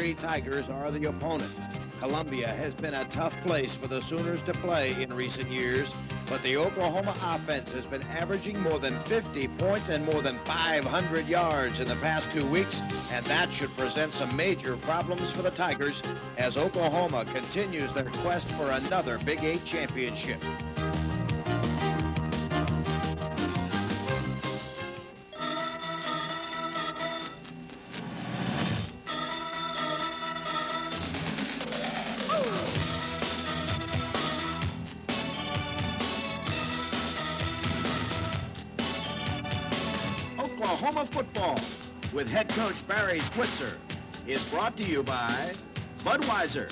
Missouri Tigers are the opponent. Columbia has been a tough place for the Sooners to play in recent years, but the Oklahoma offense has been averaging more than 50 points and more than 500 yards in the past 2 weeks, and that should present some major problems for the Tigers as Oklahoma continues their quest for another Big 8 championship. Oklahoma football with head coach Barry Switzer is brought to you by Budweiser.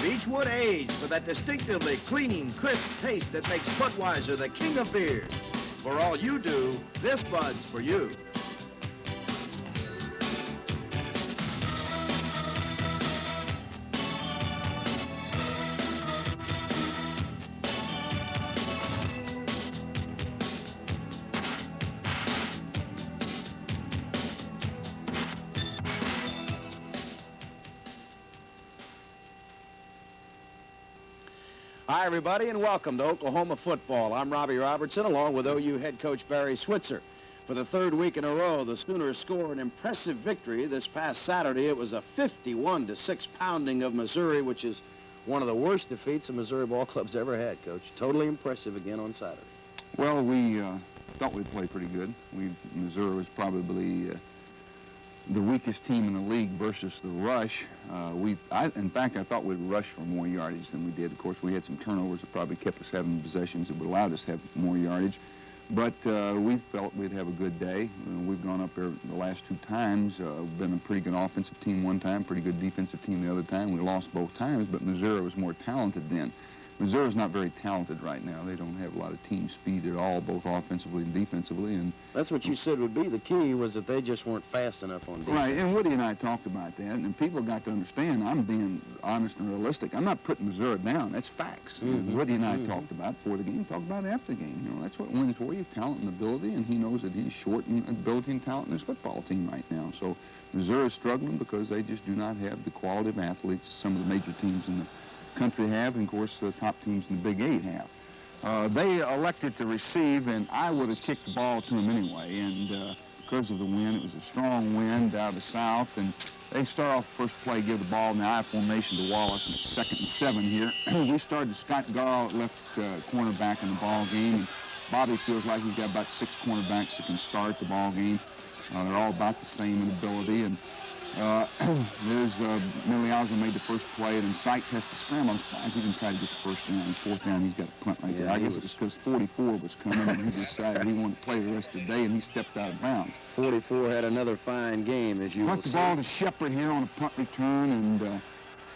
Beechwood aged for that distinctively clean, crisp taste that makes Budweiser the king of beers. For all you do, this Bud's for you. Hi, everybody, and welcome to Oklahoma football. I'm Robbie Robertson, along with OU head coach Barry Switzer. For the third week in a row, the Sooners scored an impressive victory this past Saturday. It was a 51-6 pounding of Missouri, which is one of the worst defeats a Missouri ball club's ever had, Coach. Totally impressive again on Saturday. Well, we thought we'd play pretty good. Missouri was probably the weakest team in the league versus the rush. In fact, I thought we'd rush for more yardage than we did. Of course, we had some turnovers that probably kept us having possessions that would allow us to have more yardage. But we felt we'd have a good day. We've gone up there the last 2 times. We've been a pretty good offensive team one time, pretty good defensive team the other time. We lost both times, but Missouri was more talented then. Missouri's not very talented right now. They don't have a lot of team speed at all, both offensively and defensively. And that's what you said would be the key, was that they just weren't fast enough on defense. Right, and Woody and I talked about that, and people got to understand I'm being honest and realistic. I'm not putting Missouri down. That's facts. Woody and I talked about before the game, talked about after the game. You know, that's what wins for you, talent and ability, and he knows that he's short in ability and talent in his football team right now. So Missouri's struggling because they just do not have the quality of athletes some of the major teams in the country have, and of course the top teams in the Big 8 have. They elected to receive, and I would have kicked the ball to them anyway, and because of the wind, it was a strong wind out of the south, and they start off the first play, give the ball in the I formation to Wallace, and it's 2nd and 7 here. We started Scott Garl at left cornerback in the ball game, and Bobby feels like he's got about 6 cornerbacks that can start the ball game. They're all about the same in ability, and there's Millie Osler made the first play, and then Sykes has to scramble on his flank. He didn't try to get the first down. And 4th down, he's got a punt right there. I guess it was because 44 was coming, and he decided he wanted to play the rest of the day, and he stepped out of bounds. 44 had another fine game, as you will see. Punt the ball to Shepard here on a punt return, and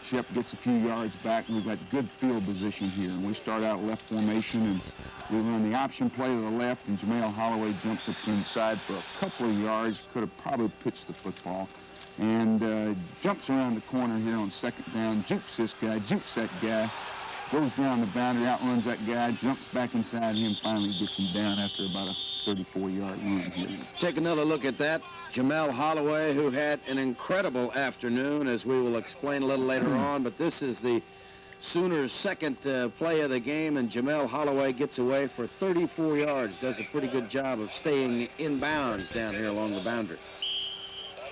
Shep gets a few yards back, and we've got good field position here. And we start out left formation, and we run the option play to the left, and Jamel Holloway jumps up to inside for a couple of yards. Could have probably pitched the football. And jumps around the corner here on 2nd down, jukes this guy, jukes that guy, goes down the boundary, outruns that guy, jumps back inside him, finally gets him down after about a 34-yard run here. Take another look at that. Jamel Holloway, who had an incredible afternoon, as we will explain a little later on, but this is the Sooners' second play of the game, and Jamel Holloway gets away for 34 yards, does a pretty good job of staying in bounds down here along the boundary.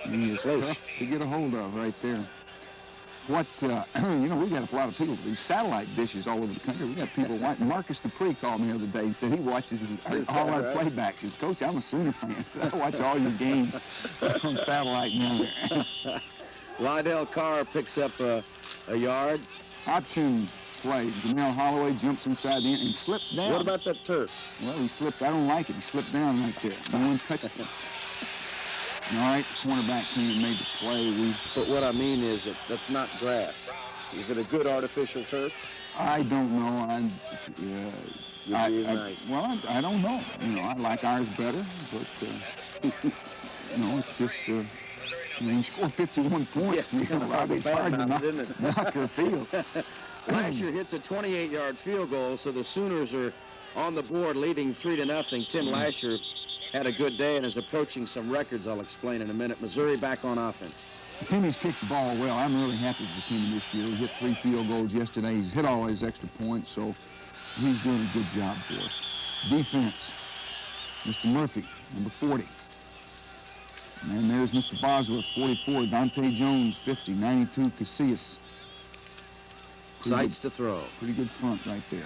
He is tough to get a hold of right there. What, we got a lot of people, these satellite dishes all over the country. We got people watching. Marcus Dupree called me the other day. He said he watches all our playbacks. He says, Coach, I'm a Sooner fan, so I watch all your games from satellite now. Lydell Carr picks up a yard. Option play. Jamel Holloway jumps inside the end and slips down. What about that turf? Well, he slipped. I don't like it. He slipped down right there. No one touched it. All right, the cornerback came and made the play. But what I mean is that that's not grass. Is it a good artificial turf? I don't know. Nice. Well, I don't know. I like ours better, but it's just. He scored 51 points. Yes, Robbie, it's hard to knock her field. Lasher hits a 28-yard field goal, so the Sooners are on the board, leading 3-0. Tim Lasher had a good day and is approaching some records I'll explain in a minute. Missouri back on offense. Timmy's kicked the ball well. I'm really happy with Timmy this year. He hit 3 field goals yesterday. He's hit all his extra points, so he's doing a good job for us. Defense, Mr. Murphy, number 40. And there's Mr. Bosworth, 44. Dante Jones, 50. 92, Casillas. Sights to throw. Pretty good front right there.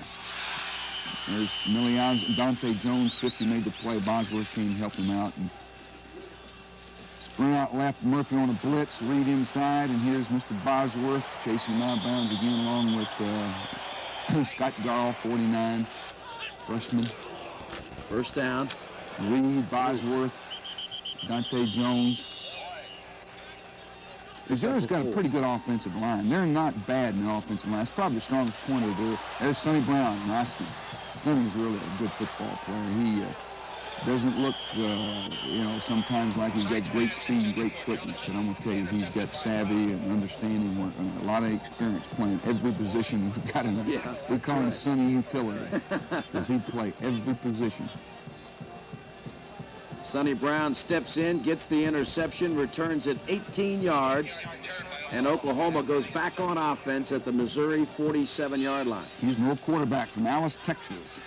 There's Miliaz, Dante Jones, 50, made the play. Bosworth came to help him out. And sprint out left, Murphy on a blitz, Reed inside, and here's Mr. Bosworth chasing him out of bounds again along with Scott Garl, 49, freshman. First down. Reed, Bosworth, Dante Jones. Missouri's got a pretty good offensive line. They're not bad in the offensive line. It's probably the strongest point of there. There's Sonny Brown, Roskin. Sonny's really a good football player. He doesn't look, sometimes like he's got great speed and great quickness, but I'm going to tell you, he's got savvy and understanding, and a lot of experience playing every position we've got in there. Yeah, we call him Sonny Utility, because he play every position. Sonny Brown steps in, gets the interception, returns it 18 yards, and Oklahoma goes back on offense at the Missouri 47-yard line. He's an old quarterback from Alice, Texas.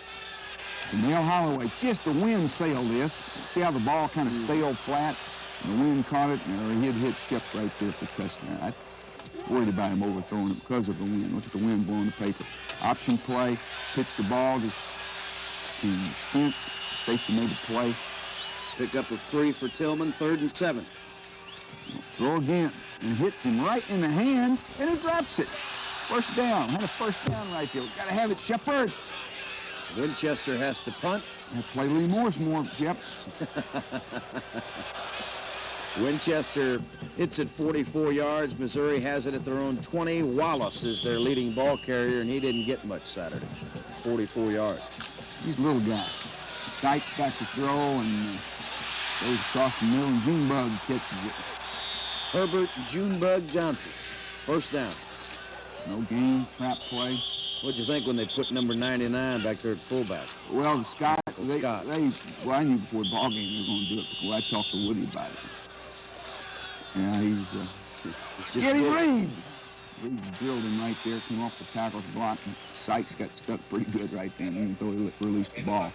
Jamel Holloway, just the wind sailed this. See how the ball kind of sailed flat, and the wind caught it, and he'd hit Shep right there for touchdown. I worried about him overthrowing it because of the wind. Look at the wind blowing the paper. Option play, pitch the ball to Spence. Safety made the play. Pickup of 3 for Tillman, 3rd and 7. Throw again, and hits him right in the hands, and he drops it. First down, had a first down right there. We got to have it, Shepard. Winchester has to punt. Have to play Lee Morris more, Shep. Winchester hits it 44 yards. Missouri has it at their own 20. Wallace is their leading ball carrier, and he didn't get much Saturday. 44 yards. He's a little guy. Sights back to throw, and goes across the middle, and Junebug catches it. Herbert Junebug Johnson. First down. No gain, trap play. What'd you think when they put number 99 back there at fullback? Well, the Scott, Scott. I knew before the ball game they were going to do it because I talked to Woody about it. Yeah, he's Getty Reed. Reed drilled him right there, came off the tackle's block, and Sykes got stuck pretty good right then, even though he released the ball.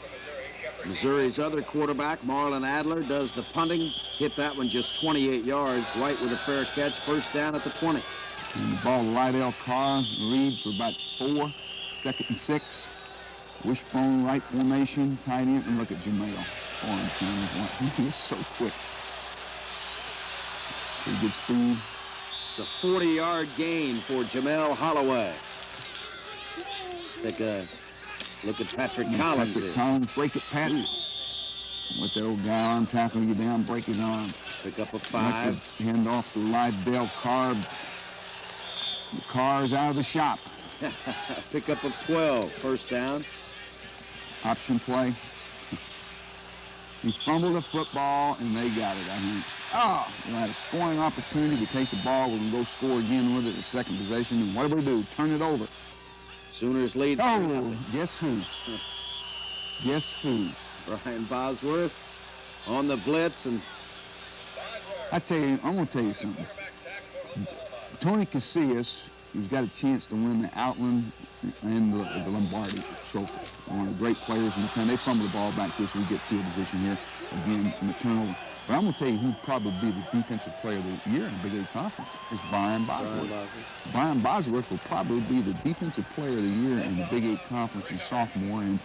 Missouri's other quarterback, Marlon Adler, does the punting. Hit that one just 28 yards. White with a fair catch. First down at the 20. And the ball to Lydell Carr. Reed for about 4. 2nd and 6. Wishbone right formation. Tight end. And look at Jamel. He is so quick. Pretty good speed. It's a 40-yard gain for Jamel Holloway. Take a look at Patrick Collins. Patrick Collins, break it, Pat. Let that old guy arm tackle you down, break his arm. Pick up a 5. Hand off to Lydell Carr. The Carr's out of the shop. Pickup of 12. First down. Option play. He fumbled the football, and they got it, I think. Oh, we had a scoring opportunity to take the ball. We're going to go score again with it the second possession. And what do? Turn it over. Sooners lead. Oh, guess who? Guess who? Brian Bosworth on the blitz. And I'm going to tell you something. Tony Casillas, who's got a chance to win the Outland and the Lombardi Trophy. One of the great players in the country. They fumble the ball back to us, so we get field position here again from the turnover. But I'm going to tell you who'd probably be the defensive player of the year in the Big 8 Conference is Brian Bosworth. Brian Bosworth will probably be the defensive player of the year in the Big 8 Conference as sophomore, and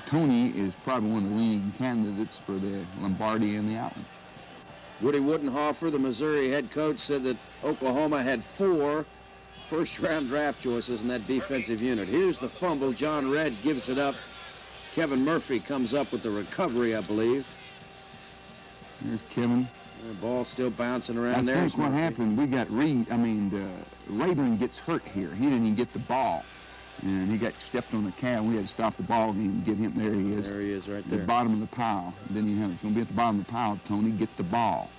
Tony is probably one of the leading candidates for the Lombardi and the Outland. Woody Woodenhofer, the Missouri head coach, said that Oklahoma had 4 first-round draft choices in that defensive unit. Here's the fumble. John Redd gives it up. Kevin Murphy comes up with the recovery, I believe. There's Kevin. The ball still bouncing around there. I think what happened, we got Rayburn gets hurt here. He didn't even get the ball. And he got stepped on the calf. We had to stop the ball game and get him. There he is. There he is right there. The bottom of the pile. Then you have it's going to be at the bottom of the pile, Tony. Get the ball.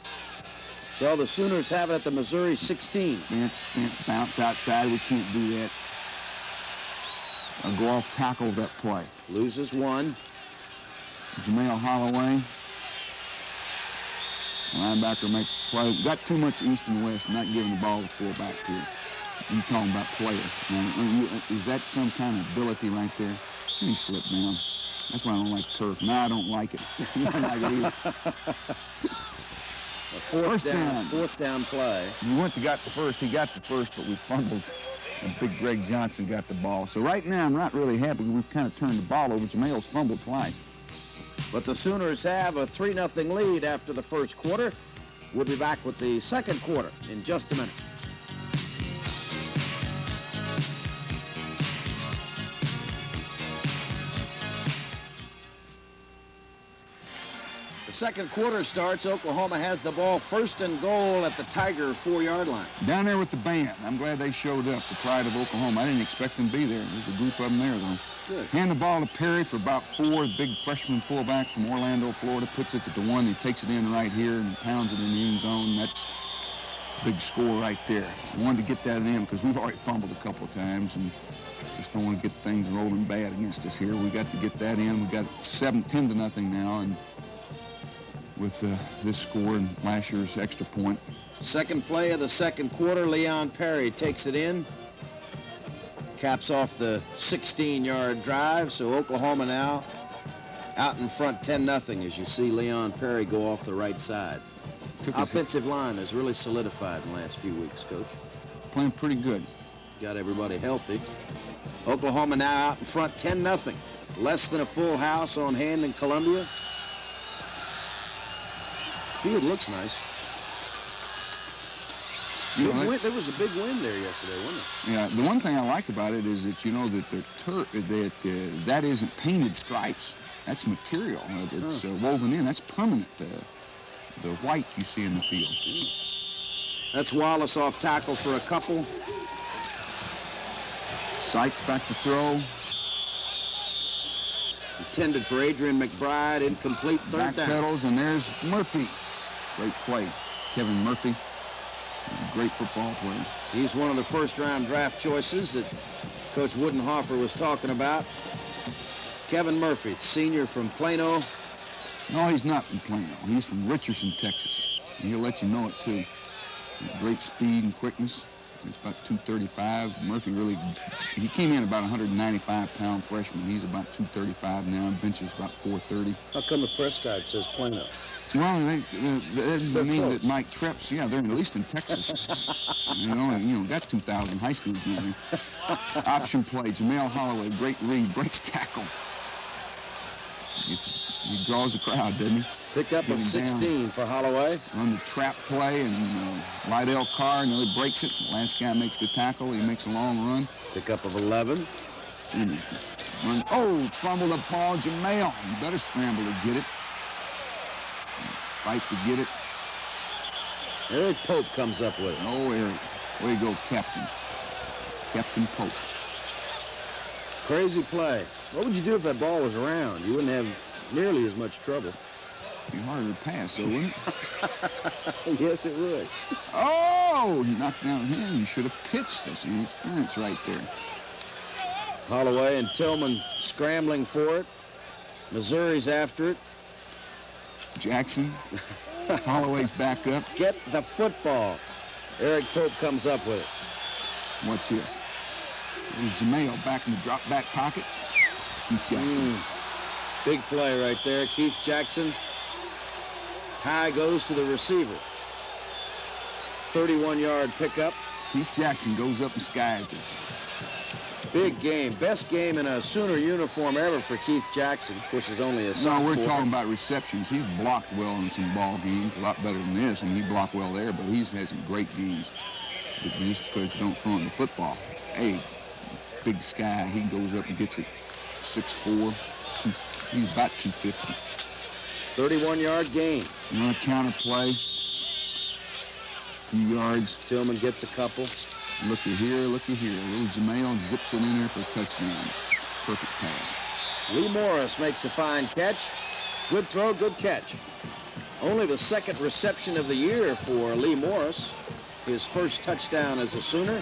So the Sooners have it at the Missouri 16. Spence bounce outside. We can't do that. I'll go off tackle that play. Loses 1. Jamel Holloway. Linebacker makes a play. Got too much east and west, not giving the ball to fullback here. You're talking about player. Now, is that some kind of ability right there? He slipped down. That's why I don't like turf. No, I don't like it. I don't like it either. Fourth down play. We went to got the first. He got the first, but we fumbled. And big Greg Johnson got the ball. So right now, I'm not really happy. We've kind of turned the ball over. Jamel's fumbled twice. But the Sooners have a 3-0 lead after the first quarter. We'll be back with the second quarter in just a minute. The second quarter starts. Oklahoma has the ball, 1st and goal at the Tiger 4-yard line. Down there with the band. I'm glad they showed up, the pride of Oklahoma. I didn't expect them to be there. There's a group of them there, though. Good. Hand the ball to Perry for about 4. The big freshman fullback from Orlando, Florida, puts it at the 1. He takes it in right here and pounds it in the end zone. That's a big score right there. We wanted to get that in because we've already fumbled a couple of times and just don't want to get things rolling bad against us here. We got to get that in. We got 10-0 now, and with this score and last year's extra point. Second play of the second quarter, Leon Perry takes it in. Caps off the 16-yard drive, so Oklahoma now out in front 10-0 as you see Leon Perry go off the right side. Offensive line has really solidified in the last few weeks, Coach. Playing pretty good. Got everybody healthy. Oklahoma now out in front 10-0. Less than a full house on hand in Columbia. Field looks nice. There was a big wind there yesterday, wasn't it? Yeah, the one thing I like about it is that, you know, that that isn't painted stripes. That's material. It's woven in. That's permanent. The white you see in the field. That's Wallace off tackle for a couple. Sykes back to throw. Intended for Adrian McBride. Incomplete, third down. Backpedals, and there's Murphy. Great play. Kevin Murphy. He's a great football player. He's one of the first-round draft choices that Coach Woodenhofer was talking about. Kevin Murphy, senior from Plano. No, he's not from Plano. He's from Richardson, Texas. And he'll let you know it, too. Great speed and quickness. He's about 235. Murphy really, he came in about 195-pound freshman. He's about 235 now. Benches about 430. How come the press guide says Plano? Well, that doesn't mean that Mike Treps, yeah, they're at least in Texas. you know, got 2,000 high schools now. Option play, Jamel Holloway, great read, breaks tackle. He draws the crowd, doesn't he? Picked up of 16 for Holloway. On the trap play, and Lydell Carr nearly breaks it. The last guy makes the tackle. He makes a long run. Pick up of 11. Fumble the ball, Jamel. You better scramble to get it. Fight to get it. Eric Pope comes up with it. Oh, Eric. Way to go, Captain. Captain Pope. Crazy play. What would you do if that ball was around? You wouldn't have nearly as much trouble. It'd be harder to pass, though, wouldn't it? Yes, it would. Oh, knocked down him. You should have pitched. That's inexperience right there. Holloway and Tillman scrambling for it. Missouri's after it. Jackson. Holloway's back up. Get the football. Eric Pope comes up with it. Watch this. Jamel back in the drop back pocket. Keith Jackson. Big play right there. Keith Jackson. Tie goes to the receiver. 31-yard pickup. Keith Jackson goes up and skies it. Big game. Best game in a Sooner uniform ever for Keith Jackson. Of course, he's only a sophomore. No, we're talking about receptions. He's blocked well in some ball games, a lot better than this, and he blocked well there, but he's had some great games. But just because you don't throw him the football. Hey, big sky, he goes up and gets it 6'4", he's about 250. 31-yard gain. You want a counter play? 2 yards. Tillman gets a couple. Looky here. Little Jamel zips it in there for a touchdown. Perfect pass. Lee Morris makes a fine catch. Good throw, good catch. Only the second reception of the year for Lee Morris. His first touchdown as a Sooner.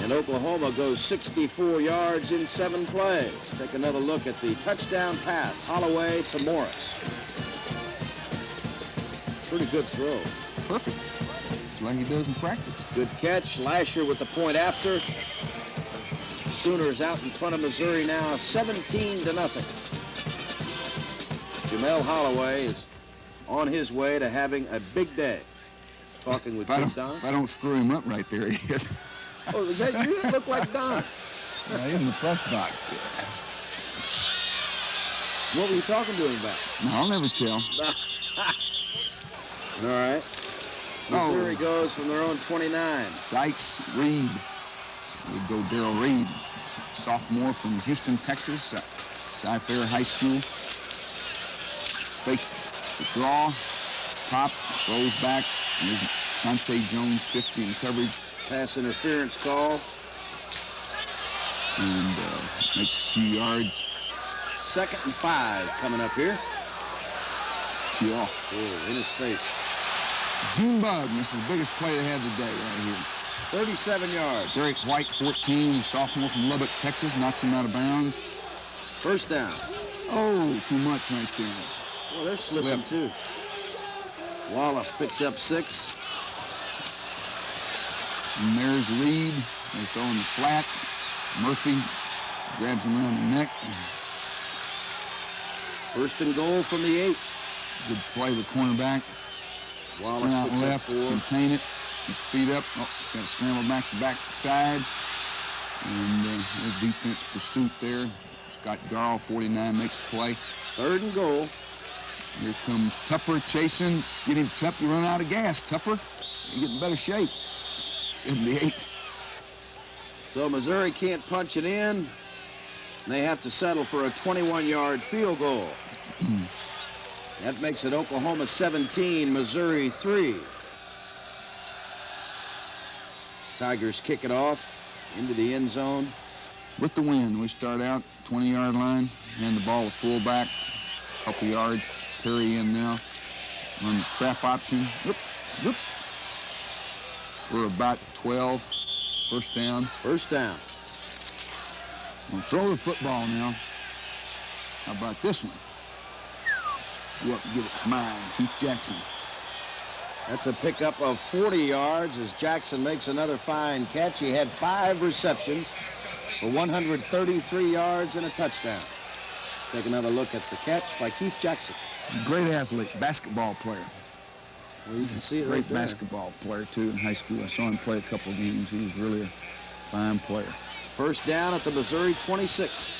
And Oklahoma goes 64 yards in 7 plays. Take another look at the touchdown pass. Holloway to Morris. Pretty good throw. Perfect. It's like he does in practice. Good catch. Lasher with the point after. Sooners out in front of Missouri now, 17-0. Jamel Holloway is on his way to having a big day. Talking with Tim Don. If I don't screw him up right there, he is. Oh, is that you? That look like Don. Yeah, he's in the press box. What were you talking to him about? No, I'll never tell. All right. Missouri goes from their own 29. Sykes, Reed. We go Darrell Reed, sophomore from Houston, Texas, Cy-Fair High School. Fake the draw, pop, throws back. There's Dante Jones, 50 in coverage. Pass interference call. And makes a few yards. 2nd and 5 coming up here. Yeah. Oh, in his face. June Bug, this is the biggest play they had today right here. 37 yards. Derek White, 14, sophomore from Lubbock, Texas, knocks him out of bounds. 1st down. Oh, too much right there. Well, they're slipping too. Wallace picks up 6. And there's Reed. They're throwing the flat. Murphy grabs him around the neck. 1st and goal from the 8. Good play the cornerback. Wallace out picks left, up 4. contain it, keep feet up. Oh, got to scramble back to backside. And there's defense pursuit there. Scott Garl, 49, makes the play. 3rd and goal. Here comes Tupper chasing. Get him, Tup. You run out of gas, Tupper. You get in better shape. 78. So Missouri can't punch it in. They have to settle for a 21-yard field goal. That makes it Oklahoma 17, Missouri 3. Tigers kick it off into the end zone. With the wind, we start out 20-yard line. Hand the ball to fullback. Couple yards. Perry in now. Run the trap option. Whoop, whoop. We're about 12. 1st down. 1st down. We'll throw the football now. How about this one? Go up and get it's mine, Keith Jackson. That's a pickup of 40 yards as Jackson makes another fine catch. He had 5 receptions for 133 yards and a touchdown. Take another look at the catch by Keith Jackson. Great athlete, basketball player. Well, you can see it Great right there. basketball player, too, in high school. I saw him play a couple games. He was really a fine player. 1st down at the Missouri 26.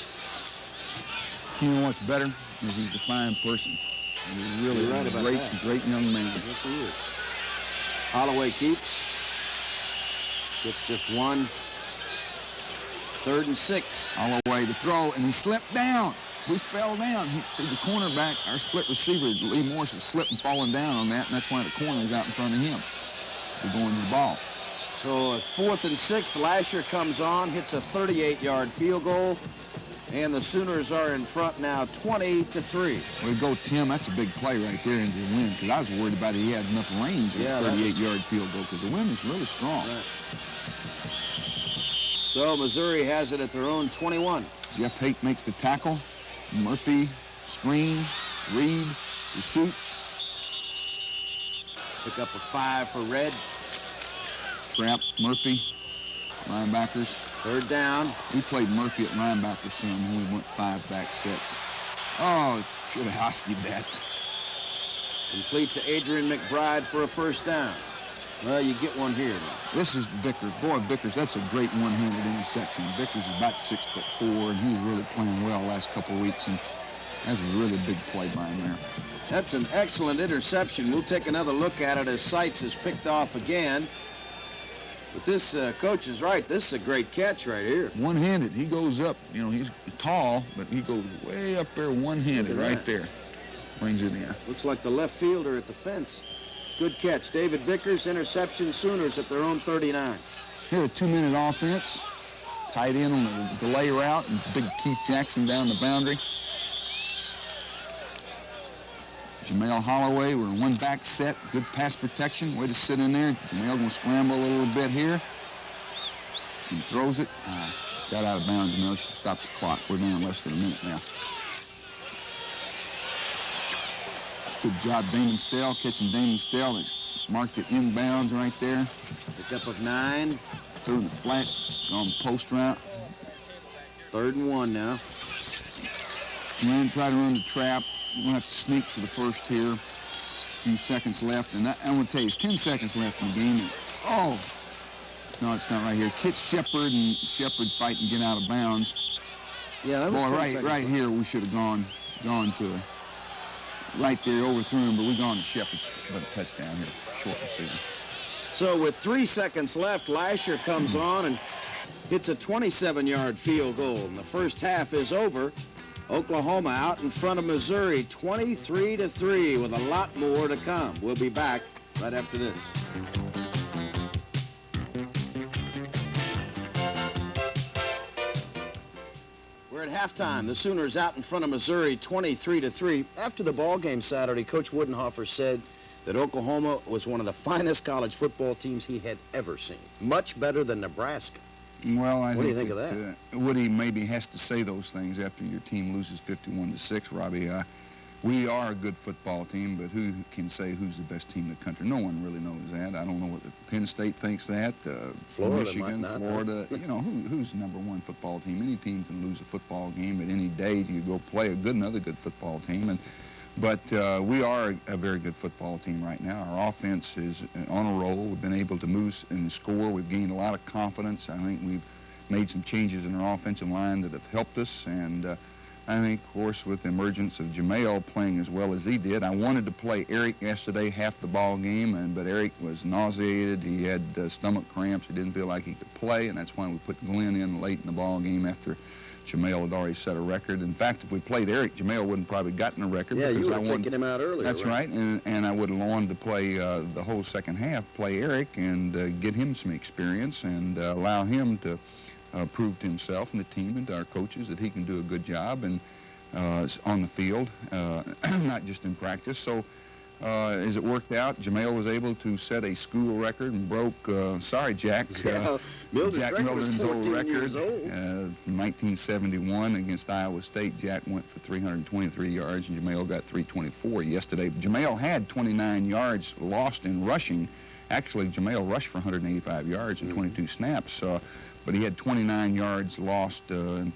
You know what's better? Is he's a fine person. He's really You're right a about great, that. great young man. Yes, he is. Holloway keeps. Gets just 1. 3rd and 6. Holloway to throw, and he slipped down. He fell down. See, the cornerback, our split receiver, Lee Morris, had slipped and fallen down on that, and that's why the corner was out in front of him. They're going to the ball. So at 4th and 6, Lasher comes on, hits a 38-yard field goal, and the Sooners are in front now 20-3. Way to go, Tim. That's a big play right there into the wind, because I was worried about he had enough range on a 38-yard field goal, because the wind is really strong. Right. So Missouri has it at their own 21. Jeff Haight makes the tackle. Murphy, screen, Reed, pursuit. Pick up a 5 for Red. Trap, Murphy, linebackers. 3rd down. We played Murphy at linebacker some when we went 5 back sets. Oh, should have huskied that. Complete to Adrian McBride for a 1st down. Well, you get one here. This is Vickers. Boy, Vickers, that's a great one-handed interception. Vickers is about 6'4", and he's really playing well last couple of weeks, and that's a really big play by him there. That's an excellent interception. We'll take another look at it as Seitz is picked off again. But this coach is right. This is a great catch right here. One-handed. He goes up. You know, he's tall, but he goes way up there one-handed right there. Brings it in. Looks like the left fielder at the fence. Good catch. David Vickers, interception. Sooners at their own 39. Here, a 2-minute offense. Tight end on the delay route, and big Keith Jackson down the boundary. Jamel Holloway, we're in 1 back set. Good pass protection. Way to sit in there. Jamel going to scramble a little bit here. He throws it. Got out of bounds, Jamel. Should stop the clock. We're down less than a minute now. Good job, Damon Stell, catching Damon Stell. They marked it inbounds right there. Pickup of 9. Threw in the flat on the post route. 3rd and 1 now. Try to run the trap. We're going to have to sneak for the first here. A few seconds left. And I'm going to tell you, it's 10 seconds left in the game. Oh! No, it's not right here. Kit Shepard and Shepard fight and get out of bounds. Yeah, that was Boy, 10 seconds right left. here we should have gone to right there, overthrew him, but we gone to Shepard's but a touchdown here, short receiver. So with 3 seconds left, Lasher comes on and hits a 27-yard field goal. And the first half is over. Oklahoma out in front of Missouri, 23-3, with a lot more to come. We'll be back right after this. We're at halftime. The Sooners out in front of Missouri, 23-3. After the ball game Saturday, Coach Woodenhofer said that Oklahoma was one of the finest college football teams he had ever seen. Much better than Nebraska. Well, What do you think of that? Woody maybe has to say those things after your team loses 51-6, Robbie. We are a good football team, but who can say who's the best team in the country? No one really knows that. I don't know whether Penn State thinks that. Florida Michigan, might not. Florida. You know, who's the #1 football team? Any team can lose a football game at any day. You go play another good football team. But we are a very good football team right now. Our offense is on a roll. We've been able to move in the score. We've gained a lot of confidence. I think we've made some changes in our offensive line that have helped us. And I think, of course, with the emergence of Jamel playing as well as he did, I wanted to play Eric yesterday half the ball game, but Eric was nauseated. He had stomach cramps. He didn't feel like he could play, and that's why we put Glenn in late in the ball game after Jamel had already set a record. In fact, if we played Eric, Jamel wouldn't probably gotten a record. Yeah, because you I would have taken him out earlier. That's right, and I would have wanted to play the whole second half, play Eric and get him some experience and allow him to prove to himself and the team and to our coaches that he can do a good job and on the field, not just in practice. So as it worked out, Jamel was able to set a school record and broke, sorry, Jack, Jack Milden's old record from 1971 against Iowa State. Jack went for 323 yards and Jamel got 324 yesterday. Jamel had 29 yards lost in rushing. Actually, Jamel rushed for 185 yards and 22 snaps. But he had 29 yards lost and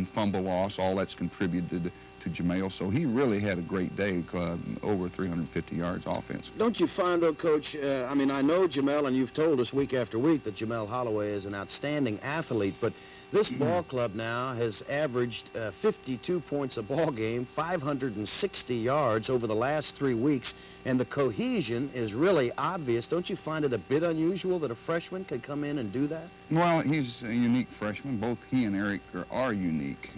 fumble loss. All that's contributed to Jamel. So he really had a great day, over 350 yards offense. Don't you find, though, Coach, I mean, I know Jamel, and you've told us week after week that Jamel Holloway is an outstanding athlete, but this ball club now has averaged 52 points a ball game, 560 yards over the last 3 weeks, and the cohesion is really obvious. Don't you find it a bit unusual that a freshman could come in and do that? Well, he's a unique freshman. Both he and Eric are unique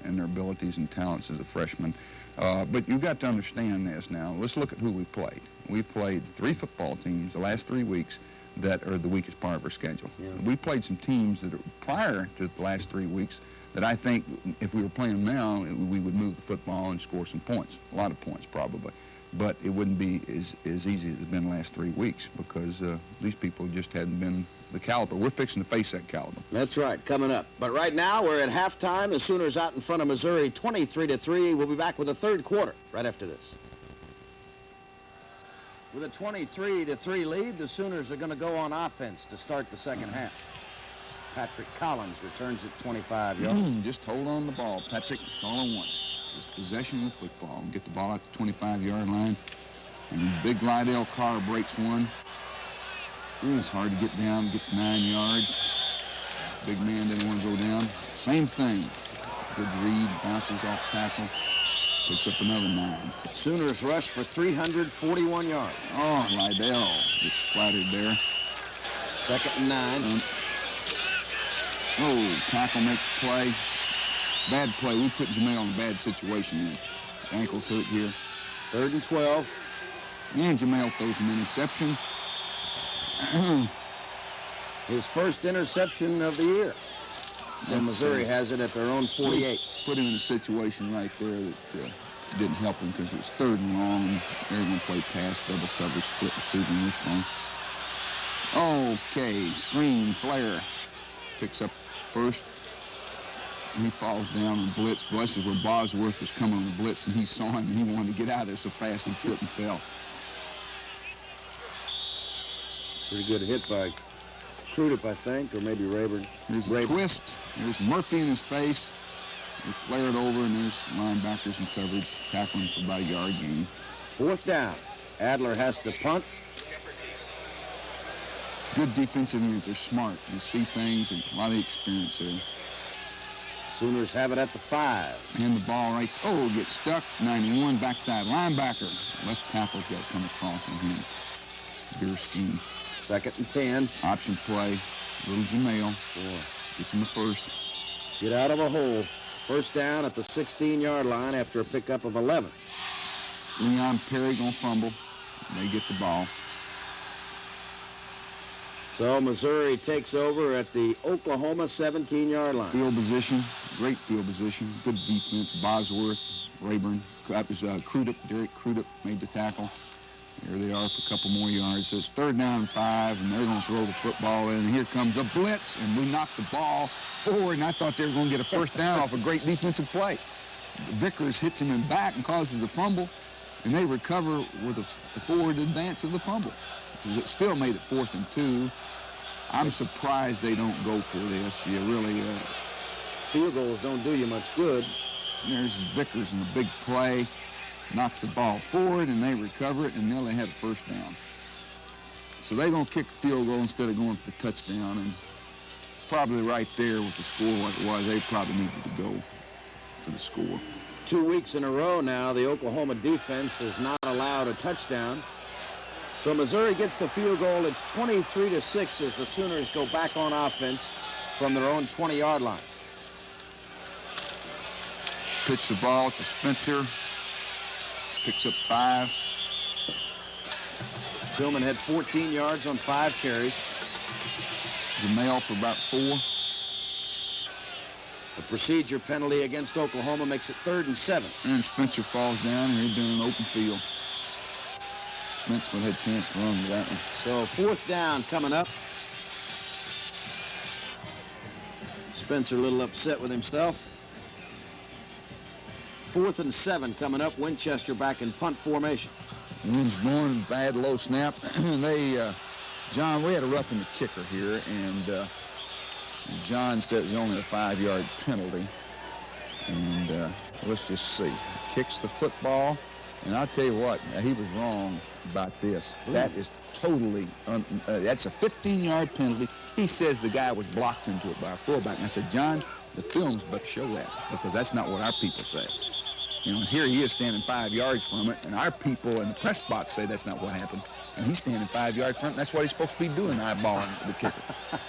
in their abilities and talents as a freshman. But you've got to understand this now. Let's look at who we played. We've played 3 football teams the last 3 weeks that are the weakest part of our schedule. Yeah. We played some teams that are prior to the last 3 weeks that I think if we were playing them now, we would move the football and score some points, a lot of points probably. But it wouldn't be as easy as it's been the last 3 weeks because these people just hadn't been the caliber. We're fixing to face that caliber. That's right, coming up. But right now, we're at halftime. The Sooners out in front of Missouri, 23-3. We'll be back with the third quarter right after this. With a 23-3 lead, the Sooners are going to go on offense to start the second half. Patrick Collins returns at 25 yards. Just hold on the ball, Patrick. That's all I want. Just possession of the football. Get the ball out the 25-yard line. And Big Lydell Carr breaks one. It's hard to get down. Gets 9 yards. Big man didn't want to go down. Same thing. Good read. Bounces off tackle. Picks up another 9. Sooners rush for 341 yards. Oh, Lydell gets splattered there. 2nd and 9. Tackle makes the play. Bad play. We put Jamel in a bad situation here. His ankle's hurt here. 3rd and 12. And Jamel throws an interception. His first interception of the year. So Missouri has it at their own 48. Put him in a situation right there that didn't help him because it was 3rd and long. And they're going to play pass, double cover, split receiving wishbone. Okay, screen, flare. Picks up first. He falls down on blitz. This is where Bosworth was coming on the blitz, and he saw him, and he wanted to get out of there so fast he tripped and fell. Pretty good hit by Crudup, I think, or maybe Rayburn. There's a twist. There's Murphy in his face. They flare it over, and there's linebackers in coverage tackling for about a yard gain. 4th down. Adler has to punt. Good defensive unit. They're smart. They see things, and a lot of experience there. Sooners have it at the 5. And the ball right. Oh, gets stuck. 91, backside linebacker. Left tackle's got to come across on him. Bierstein. 2nd and 10. Option play. Little Jamel. Gets him the first. Get out of a hole. 1st down at the 16-yard line after a pickup of 11. Leon Perry gonna fumble. They get the ball. So Missouri takes over at the Oklahoma 17-yard line. Field position. Great field position. Good defense. Bosworth, Rayburn. That was Crudup. Derek Crudup made the tackle. Here they are for a couple more yards. So it's 3rd down and 5, and they're going to throw the football in. And here comes a blitz, and we knocked the ball forward, and I thought they were going to get a 1st down off a great defensive play. Vickers hits him in back and causes a fumble, and they recover with a forward advance of the fumble. It still made it 4th and 2. I'm surprised they don't go for this. You really... Field goals don't do you much good. There's Vickers in a big play. Knocks the ball forward, and they recover it, and now they have a 1st down. So they're going to kick the field goal instead of going for the touchdown, and probably right there with the score like it was, they probably needed to go for the score. 2 weeks in a row now, the Oklahoma defense has not allowed a touchdown. So Missouri gets the field goal. It's 23-6 as the Sooners go back on offense from their own 20-yard line. Pitch the ball to Spencer. Picks up 5. Tillman had 14 yards on 5 carries. Jamel for about 4. The procedure penalty against Oklahoma makes it 3rd and 7. And Spencer falls down, and he's been in open field. Spencer had a chance to run with that one. So 4th down coming up. Spencer a little upset with himself. 4th and 7 coming up. Winchester back in punt formation. Wind's blowing, bad low snap. John, we had a roughing the kicker here, and John said it was only a 5-yard penalty. And let's just see. Kicks the football, and I'll tell you what, he was wrong about this. Ooh. That is totally, that's a 15-yard penalty. He says the guy was blocked into it by a fullback. And I said, John, the films better show that, because that's not what our people say. You know, here he is standing 5 yards from it, and our people in the press box say that's not what happened. And he's standing 5 yards from it, and that's what he's supposed to be doing, eyeballing the kicker.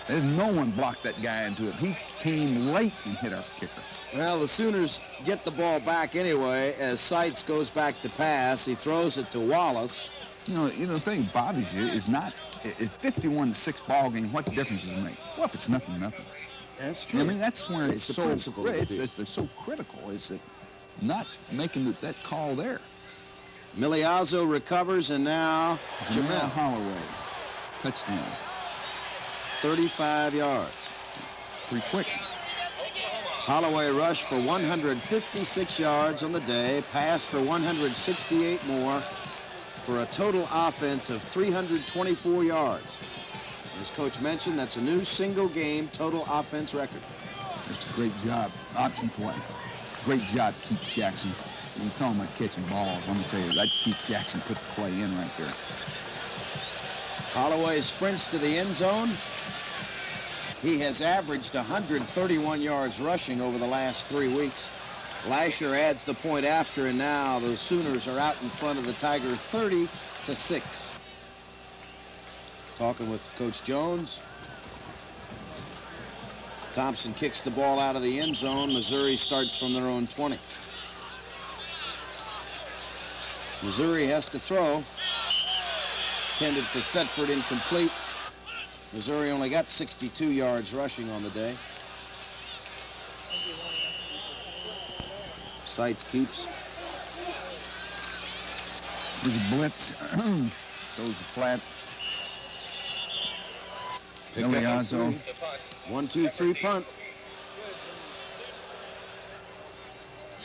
There's no one blocked that guy into it. He came late and hit our kicker. Well, the Sooners get the ball back anyway as Seitz goes back to pass. He throws it to Wallace. You know, the thing that bothers you is not, if 51-6 ball game, what difference does it make? Well, if it's nothing. That's true. I mean, that's when it's so principle. It's so critical. It's not making that call there. Miliazzo recovers, and now Jamel Holloway. Touchdown. 35 yards. Pretty quick. Holloway rushed for 156 yards on the day, passed for 168 more, for a total offense of 324 yards. As Coach mentioned, that's a new single-game total offense record. That's a great job. Option play. Great job, Keith Jackson. When you're talking about catching balls, I'm going to tell you, that Keith Jackson put the play in right there. Holloway sprints to the end zone. He has averaged 131 yards rushing over the last 3 weeks. Lasher adds the point after, and now the Sooners are out in front of the Tigers 30-6. Talking with Coach Jones. Thompson kicks the ball out of the end zone. Missouri starts from their own 20. Missouri has to throw. Intended for Thetford, incomplete. Missouri only got 62 yards rushing on the day. Seitz keeps. There's a blitz. Throws the flat. Miliazzo. 1-2-3 punt.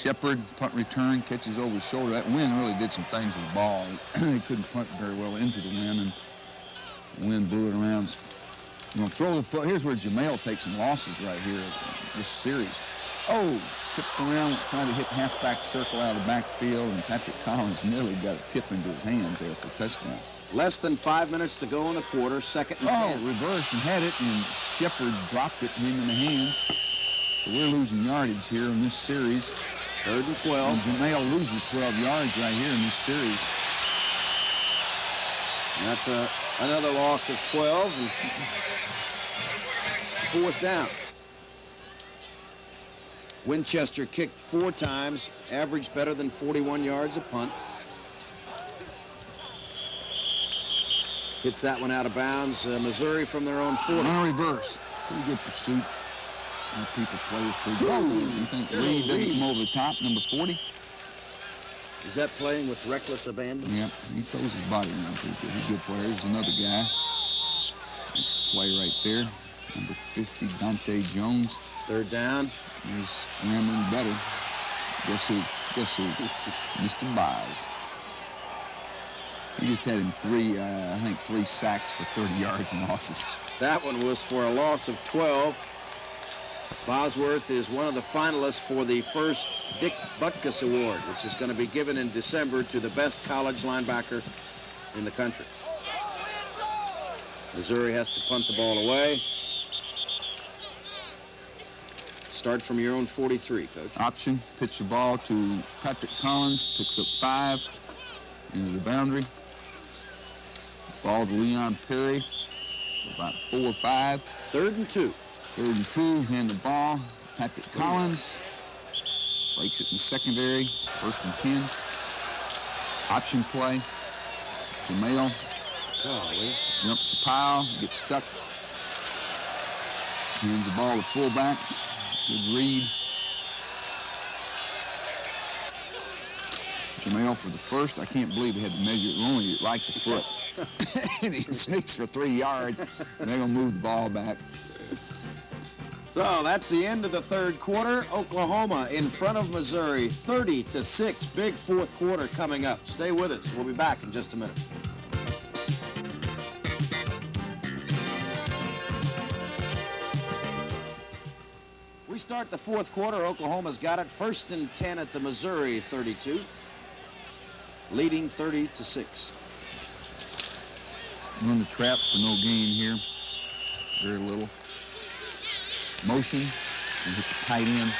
Shepard, punt return, catches over his shoulder. That wind really did some things with the ball. He couldn't punt very well into the wind, and the wind blew it around. You know, throw the foot. Here's where Jamel takes some losses right here this series. Oh, tipped around, trying to hit halfback circle out of the backfield, and Patrick Collins nearly got a tip into his hands there for a touchdown. Less than 5 minutes to go in the quarter, 2nd and 10. Oh, reverse and had it, and Shepard dropped it, him in the hands. So we're losing yardage here in this series. 3rd and 12. And Jamel loses 12 yards right here in this series. And that's another loss of 12. And 4th down. Winchester kicked 4 times, averaged better than 41 yards a punt. Hits that one out of bounds. Missouri from their own 40. On a reverse. Pretty good pursuit. People players pretty good. You think Reed doesn't come over the top, number 40? Is that playing with reckless abandon? Yep, he throws his body around pretty good. He's a good player. Here's another guy. Next play right there. Number 50, Dante Jones. 3rd down. He's rambling better. Guess who? Mr. Biles. He just had him three sacks for 30 yards and losses. That one was for a loss of 12. Bosworth is one of the finalists for the first Dick Butkus Award, which is going to be given in December to the best college linebacker in the country. Missouri has to punt the ball away. Start from your own 43, Coach. Option, pitch the ball to Patrick Collins, picks up 5 into the boundary. Ball to Leon Perry, about 4 or 5. 3rd and 2. 3rd and 2, hand the ball. Patrick Collins breaks it in the secondary. 1st and 10. Option play. Jamel jumps the pile, gets stuck. Hands the ball to fullback. Good read. Jamel for the first. I can't believe they had to measure it only right the foot. And he sneaks for 3 yards, and they're going to move the ball back. So that's the end of the 3rd quarter. Oklahoma in front of Missouri, 30-6. Big 4th quarter coming up. Stay with us. We'll be back in just a minute. We start the 4th quarter. Oklahoma's got it. 1st and 10 at the Missouri 32. Leading 30-6. Run the trap for no gain here. Very little. Motion, and hit the tight end.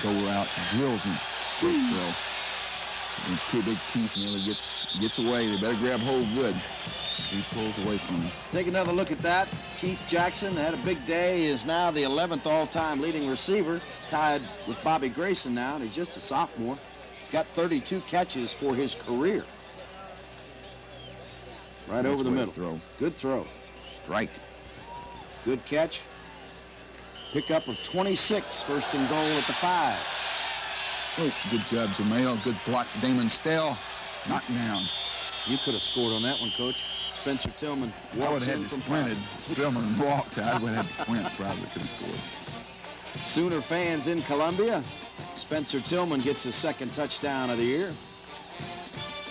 Go out, drills him. Great throw. And Big Keith nearly gets away. They better grab hold good. He pulls away from him. Take another look at that. Keith Jackson had a big day. He is now the 11th all-time leading receiver, tied with Bobby Grayson now, and he's just a sophomore. He's got 32 catches for his career. Right over the middle. Throw. Good throw. Strike. Good catch. Pickup of 26. 1st and goal at the 5. Oh, good job, Jamel. Good block, Damon Stell. Knocked down. You could have scored on that one, Coach. Spencer Tillman I would walks have in had to from sprinted. Tillman walked. I would have had to sprint. Probably could have scored. Sooner fans in Columbia. Spencer Tillman gets his 2nd touchdown of the year.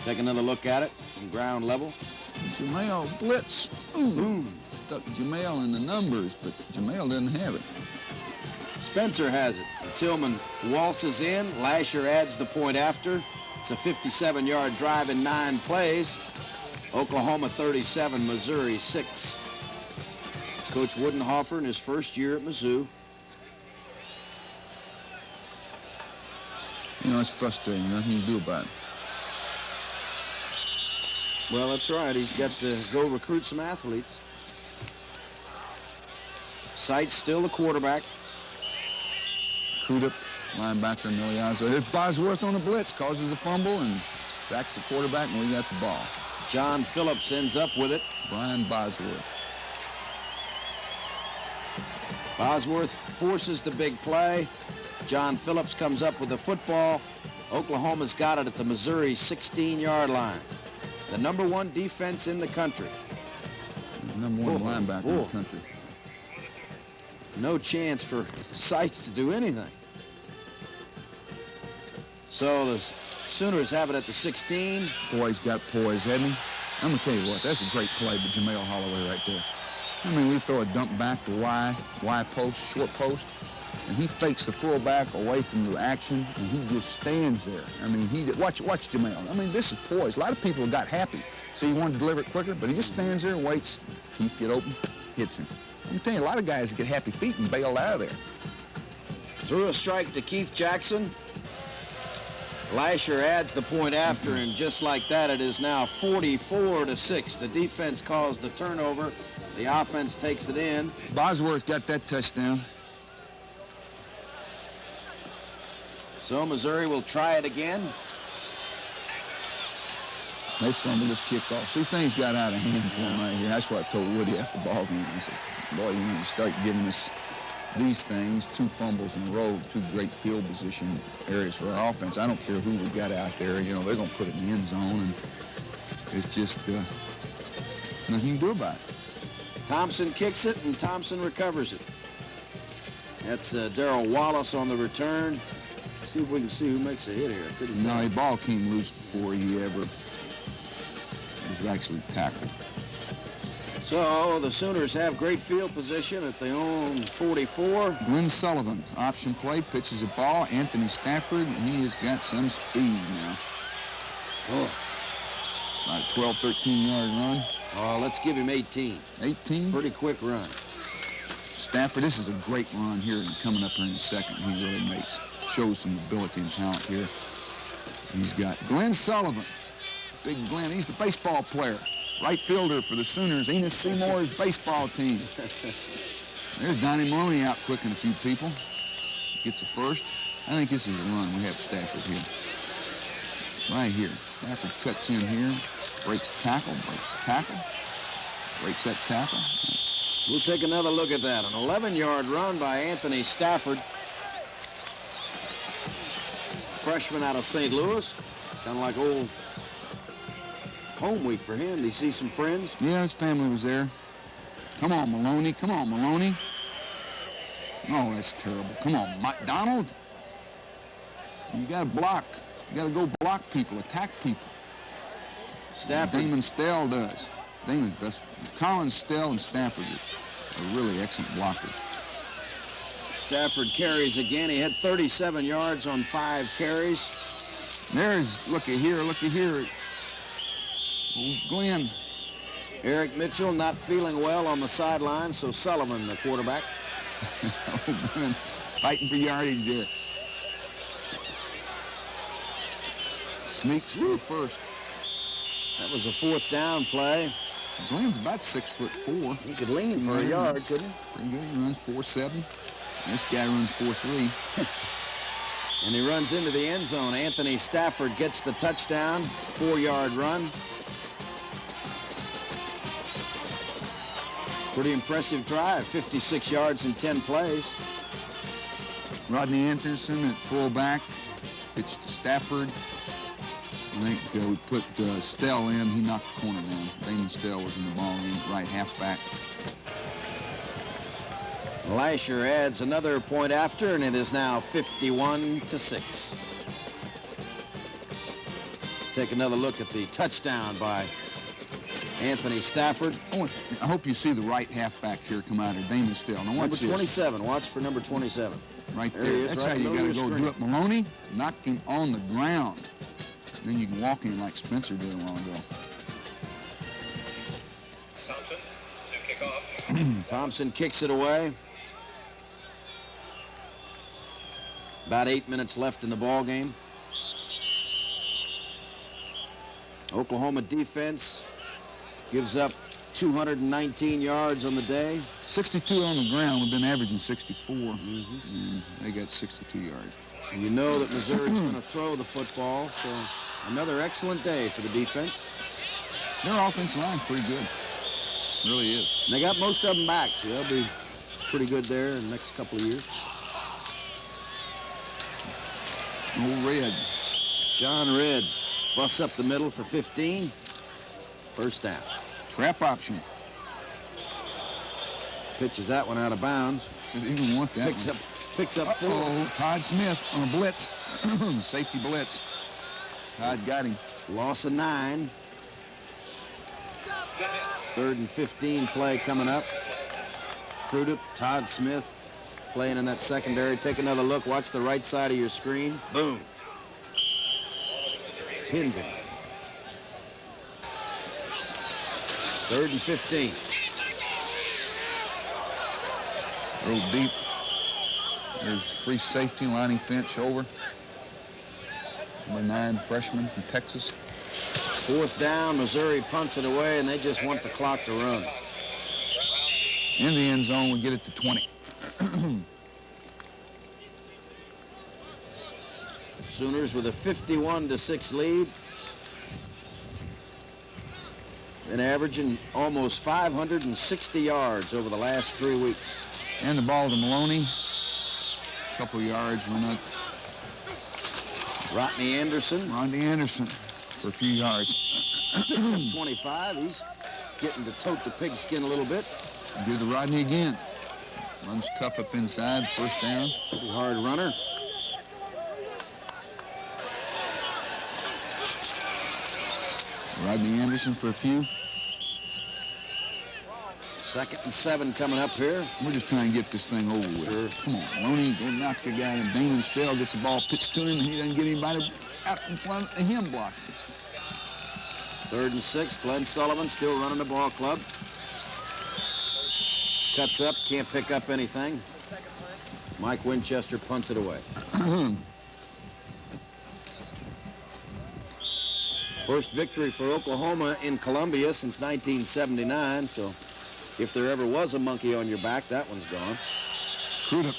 Take another look at it from ground level. Jamel blitz. Ooh. Stuck Jamel in the numbers, but Jamel doesn't have it. Spencer has it. Tillman waltzes in. Lasher adds the point after. It's a 57-yard drive in 9 plays. Oklahoma 37, Missouri 6. Coach Woodenhofer in his first year at Mizzou. You know, it's frustrating. Nothing to do about it. Well, that's right. He's got to go recruit some athletes. Seitz still the quarterback. Crudup, linebacker, Miliazzo. Here's Bosworth on the blitz, causes the fumble, and sacks the quarterback, and we got the ball. John Phillips ends up with it. Brian Bosworth. Bosworth forces the big play. John Phillips comes up with the football. Oklahoma's got it at the Missouri 16-yard line. The #1 defense in the country. #1 linebacker in the country. No chance for Seitz to do anything. So the Sooners have it at the 16. Boy, he's got poise, hasn't he? I'm going to tell you what, that's a great play by Jamel Holloway right there. I mean, we throw a dump back to Y post, short post, and he fakes the fullback away from the action, and he just stands there. I mean, watch Jamel. I mean, this is poise. A lot of people got happy, so he wanted to deliver it quicker, but he just stands there and waits. Keith get open, hits him. I'm telling you, a lot of guys get happy feet and bail out of there. Threw a strike to Keith Jackson. Lasher adds the point after, and just like that, it is now 44-6. The defense calls the turnover. The offense takes it in. Bosworth got that touchdown. So Missouri will try it again. They fumbled this kickoff. See, things got out of hand for him right here. That's what I told Woody after the ball game. I said, boy, you know, you start giving us these things, 2 fumbles in a row, 2 great field position areas for our offense. I don't care who we got out there. You know, they're going to put it in the end zone, and it's just nothing you can do about it. Thompson kicks it, and Thompson recovers it. That's Darrell Wallace on the return. See if we can see who makes a hit here. I couldn't tell. No, the ball came loose before he ever was actually tackled. So the Sooners have great field position at their own 44. Glenn Sullivan, option play, pitches a ball. Anthony Stafford, and he has got some speed now. Oh. About a 12, 13-yard run. Oh, let's give him 18. 18? Pretty quick run. Stafford, this is a great run here, and coming up here in a second, he really shows some ability and talent here. He's got Glenn Sullivan. Big Glenn, he's the baseball player. Right fielder for the Sooners, Enos Seymour's baseball team. There's Donnie Maloney out quicking a few people. Gets a first. I think this is a run. We have Stafford here. Right here. Stafford cuts in here, breaks tackle, breaks that tackle. We'll take another look at that. An 11-yard run by Anthony Stafford. Freshman out of St. Louis. Kind of like old home week for him. Did he see some friends? Yeah, his family was there. Come on, Maloney. Come on, Maloney. Oh, that's terrible. Come on, Donald. You got to block. You got to go block people, attack people. Stafford. Damon Stell does. Damon's best. Collins, Stell, and Stafford are really excellent blockers. Stafford carries again. He had 37 yards on 5 carries. There's, looky here. Oh, Glenn. Eric Mitchell not feeling well on the sideline, so Sullivan, the quarterback. Oh, Glenn, fighting for yardage there. Sneaks through first. That was a 4th down play. Glenn's about 6'4". He could lean for a yard, couldn't he? Pretty good. He runs 4.7. This guy runs 4.3. And he runs into the end zone. Anthony Stafford gets the touchdown. 4-yard run. Pretty impressive drive. 56 yards in 10 plays. Rodney Anderson at fullback. Pitch to Stafford. I think we put Stell in. He knocked the corner down. Damon Stell was in the ball game, right halfback. Lasher adds another point after, and it is now 51-6. Take another look at the touchdown by Anthony Stafford. Oh, I hope you see the right halfback here come out of Damon Stell. Now watch Number 27. Watch for number 27. Right There there. he is, That's right how you got to go screen. do it. Maloney knocked him on the ground. Then you can walk in like Spencer did a while ago. Thompson to kick off. Thompson kicks it away. About 8 minutes left in the ball game. Oklahoma defense gives up 219 yards on the day. 62 on the ground. We've been averaging 64. And they got 62 yards. So you know that Missouri's going to throw the football. So another excellent day for the defense. Their offensive line's pretty good. Really is. And they got most of them back, so they'll be pretty good there in the next couple of years. Old Red. John Red busts up the middle for 15. First down. Trap option. Pitches that one out of bounds. So they didn't want that Picks one. up Picks up 4. Oh, Todd Smith on a blitz. Safety blitz. Todd got him. Loss of 9. 3rd and 15 play coming up. Crudup, Todd Smith playing in that secondary. Take another look. Watch the right side of your screen. Boom. Pins him. 3rd and 15. Real deep. There's free safety lining Finch over. Number 9 freshman from Texas. 4th down. Missouri punts it away, and they just want the clock to run. In the end zone, we get it to 20. Sooners with a 51-6 lead. Been averaging almost 560 yards over the last 3 weeks. And the ball to Maloney. A couple yards. We're not. Rodney Anderson. Rodney Anderson for a few yards. 25. He's getting to tote the pigskin a little bit. Do the Rodney again. Runs tough up inside. 1st down. Pretty hard runner. Rodney Anderson for a few. 2nd and 7 coming up here. We're just trying to get this thing over with. Sure. Come on, Maloney, go knock the guy. And Damon Stell gets the ball pitched to him, and he doesn't get anybody out in front of him blocked. 3rd and 6. Glenn Sullivan still running the ball club. Cuts up, can't pick up anything. Mike Winchester punts it away. First victory for Oklahoma in Columbia since 1979, so if there ever was a monkey on your back, that one's gone. Crudup.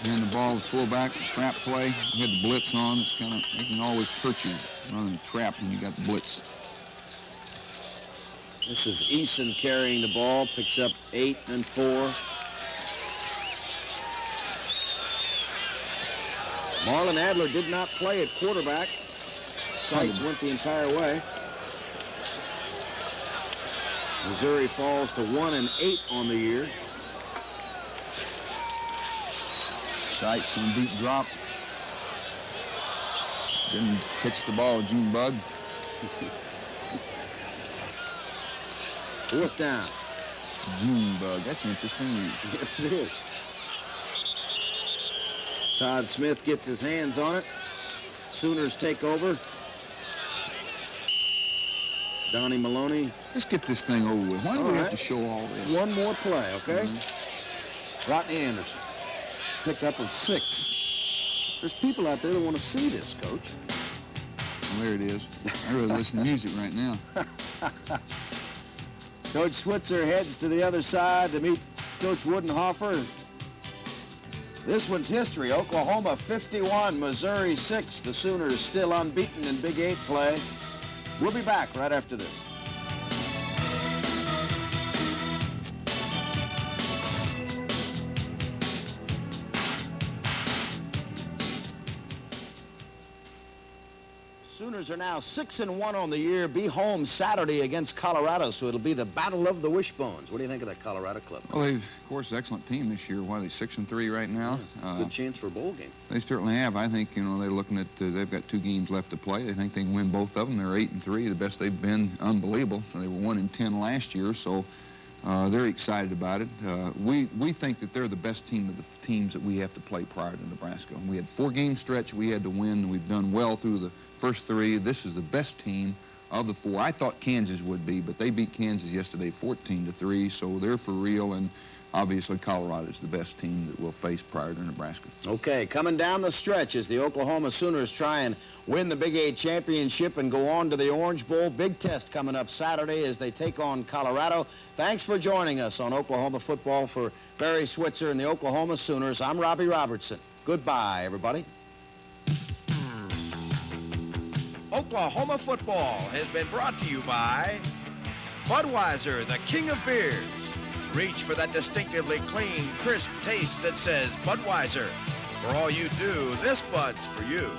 And the ball to fullback, trap play. You had the blitz on. It's kind of, they can always hurt you running a trap when you got the blitz. This is Eason carrying the ball, picks up 8 and 4. Marlon Adler did not play at quarterback. Sights went the entire way. Missouri falls to 1-8 on the year. Sights on deep drop. Didn't catch the ball, June Bug. 4th down. June Bug, that's interesting. Yes, it is. Todd Smith gets his hands on it. Sooners take over. Donnie Maloney. Let's get this thing over with. Why do All we have right. to show all this? One more play, okay? Rodney Anderson. Pickup of 6. There's people out there that want to see this, Coach. Well, there it is. I really listen to music right now. Coach Switzer heads to the other side to meet Coach Woodenhofer. This one's history. Oklahoma 51, Missouri 6. The Sooners still unbeaten in Big 8 play. We'll be back right after this. Sooners are now 6-1 on the year. Be home Saturday against Colorado, so it'll be the battle of the wishbones. What do you think of that Colorado club? Well, they've, of course, an excellent team this year. Why are they 6-3 right now? Good chance for a bowl game. They certainly have. I think, you know, they're looking at, they've got 2 games left to play. They think they can win both of them. They're 8-3, the best they've been. Unbelievable. So they were 1-10 last year, so they're excited about it. We think that they're the best team of the teams that we have to play prior to Nebraska. We had 4-game stretch we had to win. We've done well through the first 3. This is the best team of the 4. I thought Kansas would be, but they beat Kansas yesterday 14-3, so they're for real, and obviously Colorado's the best team that we'll face prior to Nebraska. Okay, coming down the stretch as the Oklahoma Sooners try and win the Big 8 championship and go on to the Orange Bowl. Big test coming up Saturday as they take on Colorado. Thanks for joining us on Oklahoma Football. For Barry Switzer and the Oklahoma Sooners, I'm Robbie Robertson. Goodbye, everybody. Oklahoma football has been brought to you by Budweiser, the king of beers. Reach for that distinctively clean, crisp taste that says Budweiser. For all you do, this Bud's for you.